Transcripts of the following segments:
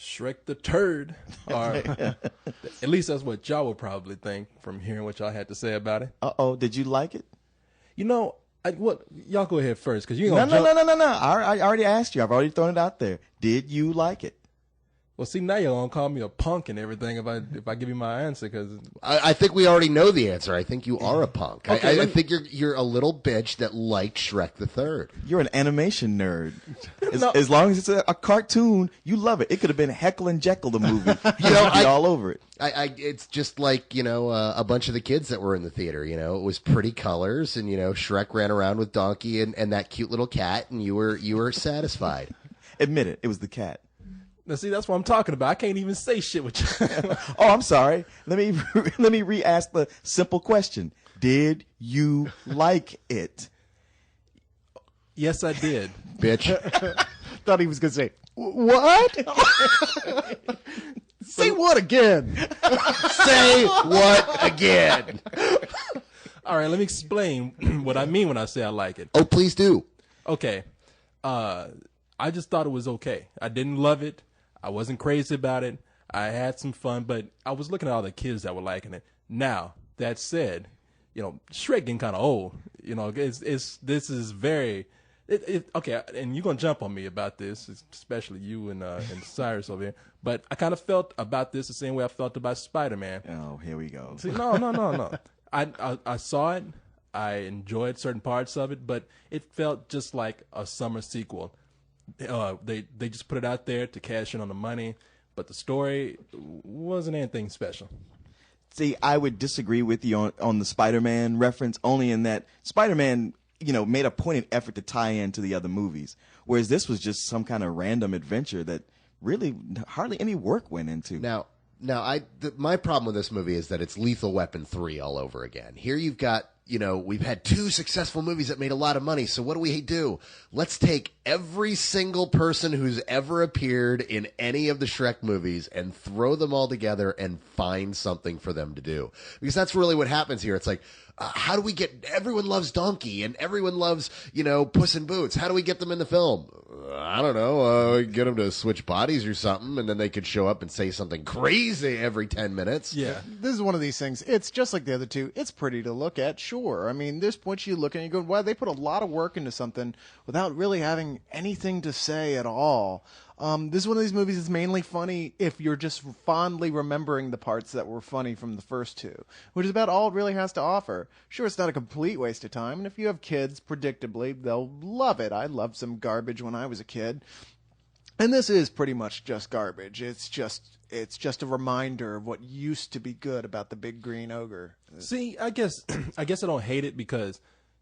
Shrek the Turd. Or at least that's what y'all would probably think from hearing what y'all had to say about it. Uh-oh, did you like it? You know, y'all go ahead first, because you No. I already asked you. I've already thrown it out there. Did you like it? Well, see, now you're gonna call me a punk and everything if I give you my answer, because I think we already know the answer. I think you are a punk. Okay, I think you're a little bitch that liked Shrek the Third. You're an animation nerd. No. As long as it's a cartoon, you love it. It could have been Heckle and Jekyll, the movie. You'd be all over it. It's just like, a bunch of the kids that were in the theater, it was pretty colors, and, Shrek ran around with Donkey and that cute little cat, and you were satisfied. Admit it. It was the cat. now see, that's what I'm talking about. I can't even say shit with you. Oh, I'm sorry. Let me re-ask the simple question. Did you like it? Yes, I did. Bitch. Thought he was going to say, what? Say what again? Say what again? All right, let me explain what I mean when I say I like it. Oh, please do. Okay. I just thought it was okay. I didn't love it. I wasn't crazy about it. I had some fun, but I was looking at all the kids that were liking it. Now, that said, Shrek getting kind of old. This is very... okay, and you're going to jump on me about this, especially you and Cyrus over here. But I kind of felt about this the same way I felt about Spider-Man. Oh, here we go. See, no. I saw it. I enjoyed certain parts of it, but it felt just like a summer sequel. They just put it out there to cash in on the money, but the story wasn't anything special. See, I would disagree with you on the Spider-Man reference, only in that Spider-Man, made a pointed effort to tie in to the other movies, whereas this was just some kind of random adventure that really hardly any work went into. Now, my problem with this movie is that it's Lethal Weapon 3 all over again. Here you've got, we've had 2 successful movies that made a lot of money. So what do we do? Let's take every single person who's ever appeared in any of the Shrek movies and throw them all together and find something for them to do. Because that's really what happens here. It's like, how do we get, everyone loves Donkey and everyone loves, Puss in Boots. How do we get them in the film? I don't know. Get them to switch bodies or something, and then they could show up and say something crazy every 10 minutes. Yeah. This is one of these things. It's just like the other two. It's pretty to look at, sure. I mean, there's points you look at and you go, wow, they put a lot of work into something without really having anything to say at all. This is one of these movies that's mainly funny if you're just fondly remembering the parts that were funny from the first two, which is about all it really has to offer. Sure, it's not a complete waste of time, and if you have kids, predictably, they'll love it. I loved some garbage when I was a kid. And this is pretty much just garbage. It's just a reminder of what used to be good about the big green ogre. See, I guess I don't hate it because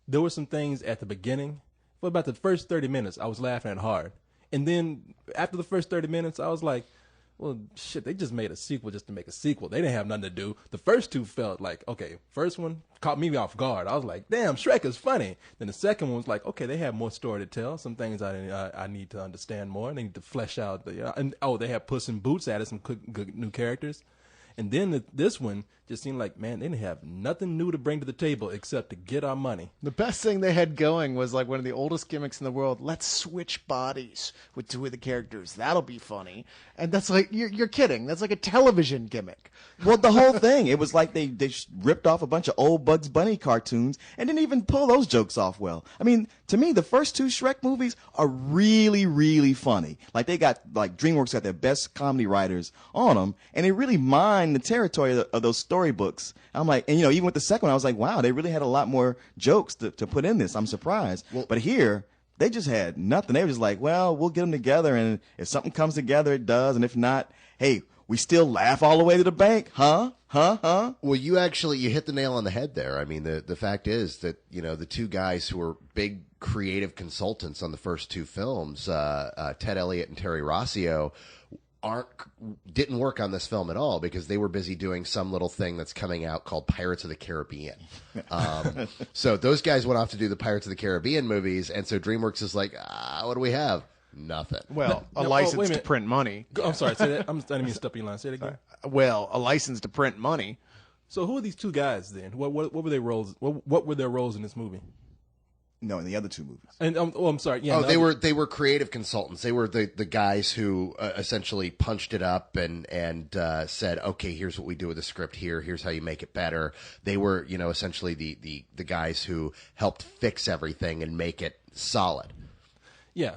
there were some things at the beginning. For about the first 30 minutes, I was laughing at hard. And then after the first 30 minutes, I was like, well, shit, they just made a sequel just to make a sequel. They didn't have nothing to do. The first two felt like, okay, first one caught me off guard. I was like, damn, Shrek is funny. Then the second one was like, okay, they have more story to tell. Some things I need to understand more. They need to flesh out. They have Puss in Boots added some good new characters. And then this one just seemed like, man, they didn't have nothing new to bring to the table except to get our money. The best thing they had going was like one of the oldest gimmicks in the world. Let's switch bodies with 2 of the characters. That'll be funny. And that's like, you're kidding. That's like a television gimmick. Well, the whole thing, it was like they ripped off a bunch of old Bugs Bunny cartoons and didn't even pull those jokes off well. I mean, to me, the first 2 Shrek movies are really, really funny. Like DreamWorks got their best comedy writers on them, and they really mined the territory of those storybooks. I'm like, and even with the second one, I was like, wow, they really had a lot more jokes to put in this. I'm surprised. Well, but here, they just had nothing. They were just like, well, we'll get them together, and if something comes together, it does, and if not, hey, we still laugh all the way to the bank, huh? Well, you hit the nail on the head there. I mean, the fact is that, the 2 guys who were big creative consultants on the first 2 films, Ted Elliott and Terry Rossio, didn't work on this film at all because they were busy doing some little thing that's coming out called Pirates of the Caribbean. So those guys went off to do the Pirates of the Caribbean movies, and so DreamWorks is like, what do we have? Nothing. Well, a license to print money. I'm sorry. Say that. I didn't mean to step in line. Say it again. Well, a license to print money. So who are these 2 guys then? What were their roles? What were their roles in this movie? No, in the other two movies. And I'm sorry. Yeah, Oh, no, they were creative consultants. They were the guys who essentially punched it up and said, okay, here's what we do with the script here. Here's how you make it better. They were, essentially the guys who helped fix everything and make it solid. Yeah.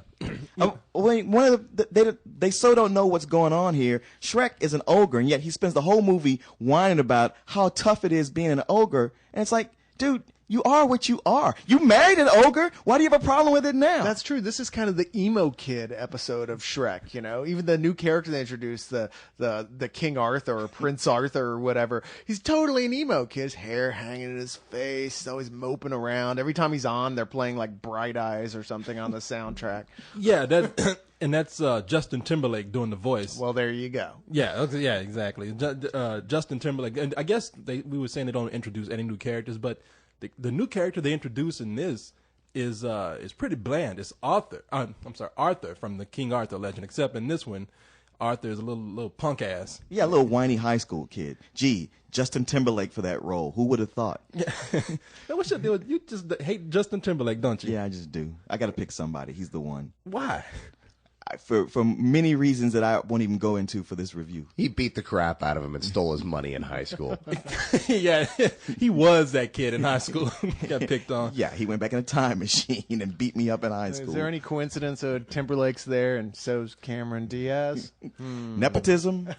Wait, they so don't know what's going on here. Shrek is an ogre, and yet he spends the whole movie whining about how tough it is being an ogre. And it's like, dude, you are what you are. You married an ogre. Why do you have a problem with it now? That's true. This is kind of the emo kid episode of Shrek, Even the new character they introduced, the King Arthur or Prince Arthur or whatever, he's totally an emo kid. His hair hanging in his face. He's always moping around. Every time he's on, they're playing like Bright Eyes or something on the soundtrack. Yeah, and that's Justin Timberlake doing the voice. Well, there you go. Yeah, okay, yeah, exactly. Justin Timberlake, and I guess we were saying they don't introduce any new characters, but the new character they introduce in this is pretty bland. It's Arthur. Arthur from the King Arthur legend. Except in this one, Arthur is a little punk ass. Yeah, a little whiny high school kid. Gee, Justin Timberlake for that role. Who would have thought? Yeah. Now, what should do? You just hate Justin Timberlake, don't you? Yeah, I just do. I got to pick somebody. He's the one. Why? For many reasons that I won't even go into for this review. He beat the crap out of him and stole his money in high school. Yeah, he was that kid in high school. Got picked on. Yeah, he went back in a time machine and beat me up in high school. Is there any coincidence of Timberlake's there and so's Cameron Diaz? Nepotism?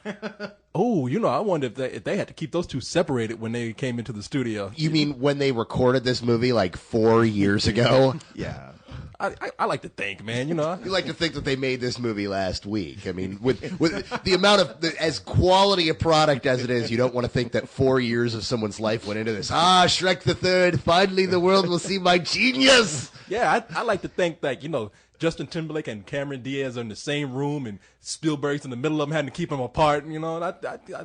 Oh, I wonder if they had to keep those two separated when they came into the studio. You mean when they recorded this movie like 4 years ago? Yeah. I like to think, man. You like to think that they made this movie last week. I mean, with the amount of as quality a product as it is, you don't want to think that 4 years of someone's life went into this. Shrek the Third. Finally, the world will see my genius. Yeah, I like to think that Justin Timberlake and Cameron Diaz are in the same room, and Spielberg's in the middle of them, having to keep them apart.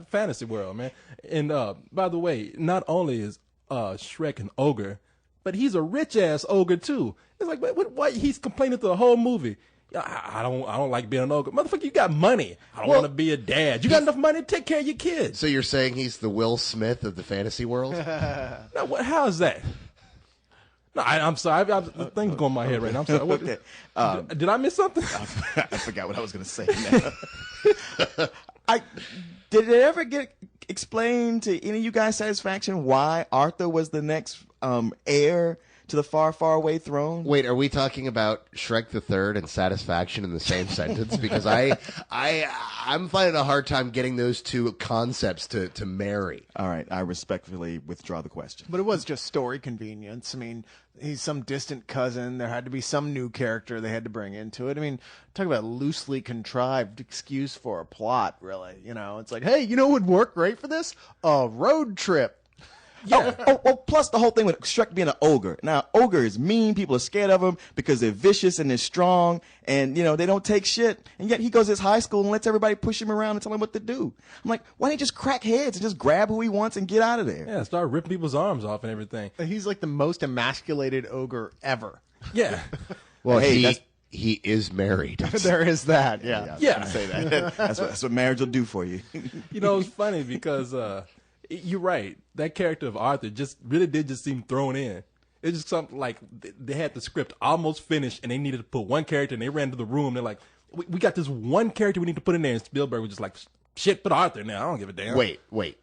Fantasy world, man. And by the way, not only is Shrek an ogre, but he's a rich ass ogre too. It's like, what? He's complaining through the whole movie. I don't like being an ogre. Motherfucker, you got money. I don't want to be a dad. You got enough money to take care of your kids. So you're saying he's the Will Smith of the fantasy world? No, how is that? No, I'm sorry. The thing's going in my head right now. I'm sorry. What, did I miss something? I forgot what I was going to say now. Did it ever get explained to any of you guys' satisfaction why Arthur was the next heir to the far, far away throne? Wait, are we talking about Shrek the Third and satisfaction in the same sentence? Because I'm finding a hard time getting those two concepts to marry. All right, I respectfully withdraw the question. But it was just story convenience. I mean, he's some distant cousin. There had to be some new character they had to bring into it. I mean, talk about loosely contrived excuse for a plot, really. It's like, hey, what would work great for this? A road trip. Yeah. Plus the whole thing with Shrek being an ogre. Now, ogre is mean. People are scared of him because they're vicious and they're strong, and they don't take shit. And yet he goes to his high school and lets everybody push him around and tell him what to do. I'm like, why don't he just crack heads and just grab who he wants and get out of there? Yeah, start ripping people's arms off and everything. He's like the most emasculated ogre ever. Yeah. Well, he is married. There is that. Yeah. Yeah. Say that. That's what marriage will do for you. It's funny because you're right. That character of Arthur did seem thrown in. It's just something like they had the script almost finished and they needed to put one character, and they ran to the room. They're like, we got this one character we need to put in there. And Spielberg was just like, shit, put Arthur now. I don't give a damn. Wait.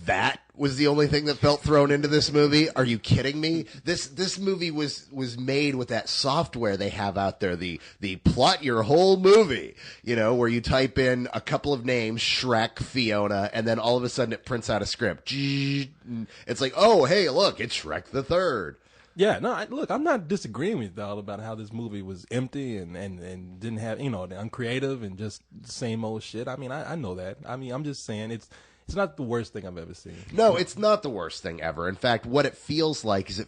That was the only thing that felt thrown into this movie? Are you kidding me? This movie was made with that software they have out there, the plot your whole movie, where you type in a couple of names, Shrek, Fiona, and then all of a sudden it prints out a script. It's like, oh, hey, look, it's Shrek the Third. Yeah, no, look, I'm not disagreeing with y'all about how this movie was empty and didn't have, uncreative and just the same old shit. I mean, I know that. I mean, I'm just saying it's not the worst thing I've ever seen. No, it's not the worst thing ever. In fact, what it feels like is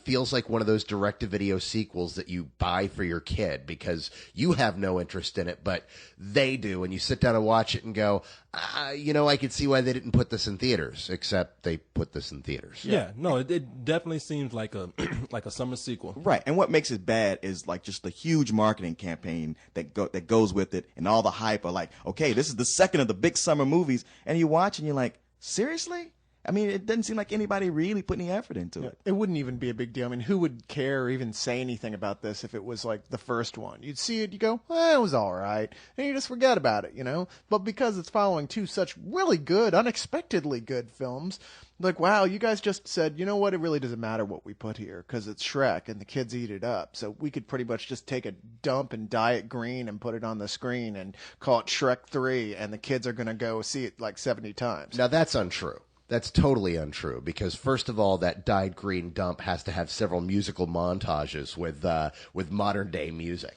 one of those direct-to-video sequels that you buy for your kid because you have no interest in it, but they do, and you sit down and watch it and go, I could see why they didn't put this in theaters, except they put this in theaters. Yeah, no, it definitely seems like a like a summer sequel. Right, and what makes it bad is like just the huge marketing campaign that goes with it, and all the hype are like, okay, this is the second of the big summer movies, and you watch and you're like, seriously? I mean, it doesn't seem like anybody really put any effort into it. It wouldn't even be a big deal. I mean, who would care or even say anything about this if it was like the first one? You'd see it, you go, it was all right, and you just forget about it, you know? But because it's following two such really good, unexpectedly good films, like, wow, you guys just said, you know what, it really doesn't matter what we put here because it's Shrek and the kids eat it up. So we could pretty much just take a dump and dye it green and put it on the screen and call it Shrek 3, and the kids are going to go see it like 70 times. Now, that's untrue. That's totally untrue because, first of all, that dyed green dump has to have several musical montages with modern day music.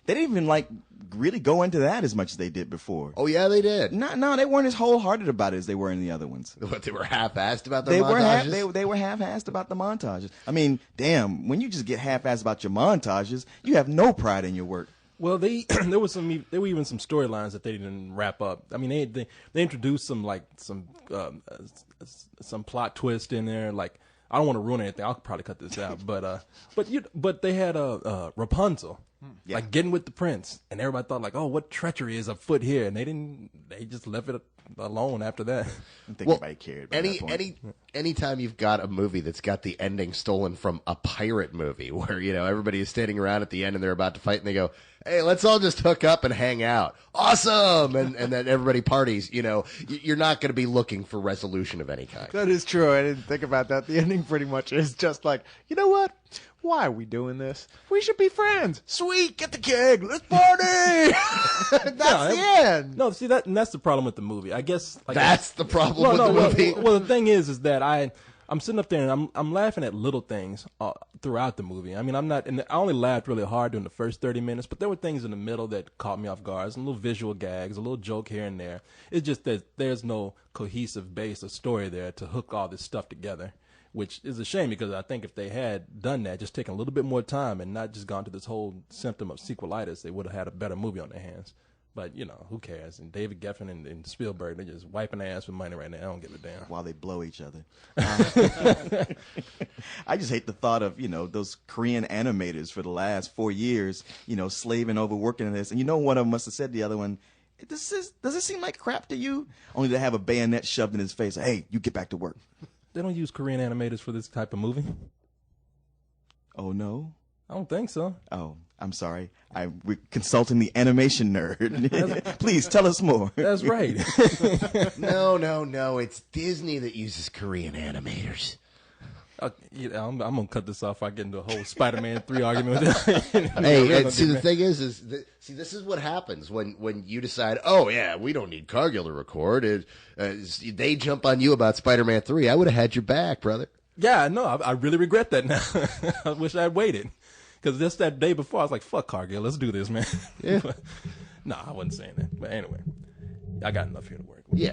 They didn't even really go into that as much as they did before. Oh yeah, they did. No, they weren't as wholehearted about it as they were in the other ones. What, they were half-assed about their montages? They were half-assed about the montages. I mean, damn, when you just get half-assed about your montages, you have no pride in your work. Well, there were even some storylines that they didn't wrap up. I mean, they introduced some plot twist in there. Like, I don't want to ruin anything. I'll probably cut this out. But they had Rapunzel, like getting with the prince, and everybody thought like, oh, what treachery is afoot here? And they just left it alone after that. I don't think anybody cared. Anytime you've got a movie that's got the ending stolen from a pirate movie, where everybody is standing around at the end and they're about to fight, and they go, hey, let's all just hook up and hang out. Awesome! And then everybody parties. You're not going to be looking for resolution of any kind. That is true. I didn't think about that. The ending pretty much is just like, you know what? Why are we doing this? We should be friends. Sweet, get the keg. Let's party. That's the end. No, see that's the problem with the movie. I guess that's the problem with the movie. Well, the thing is that I'm sitting up there and I'm laughing at little things throughout the movie. I mean, I only laughed really hard during the first 30 minutes, but there were things in the middle that caught me off guard. Some little visual gags, a little joke here and there. It's just that there's no cohesive base of story there to hook all this stuff together, which is a shame because I think if they had done that, just taken a little bit more time and not just gone to this whole symptom of sequelitis, they would have had a better movie on their hands. But, who cares? And David Geffen and Spielberg, they're just wiping their ass with money right now. I don't give a damn. While they blow each other. I just hate the thought of, those Korean animators for the last 4 years, slaving over working on this. And one of them must have said to the other one, does it seem like crap to you? Only to have a bayonet shoved in his face. Hey, you get back to work. They don't use Korean animators for this type of movie. Oh, no? I don't think so. Oh, I'm sorry. We're consulting the animation nerd. Please tell us more. That's right. No. It's Disney that uses Korean animators. I'm going to cut this off. I get into a whole Spider-Man 3 argument with it. Hey, see, the thing is this is what happens when you decide, oh, yeah, we don't need Cargill to record. They jump on you about Spider-Man 3. I would have had your back, brother. Yeah, no, I really regret that now. I wish I'd waited. Because just that day before, I was like, fuck Cargill, let's do this, man. Yeah. No, I wasn't saying that. But anyway, I got enough here to work with. Yeah.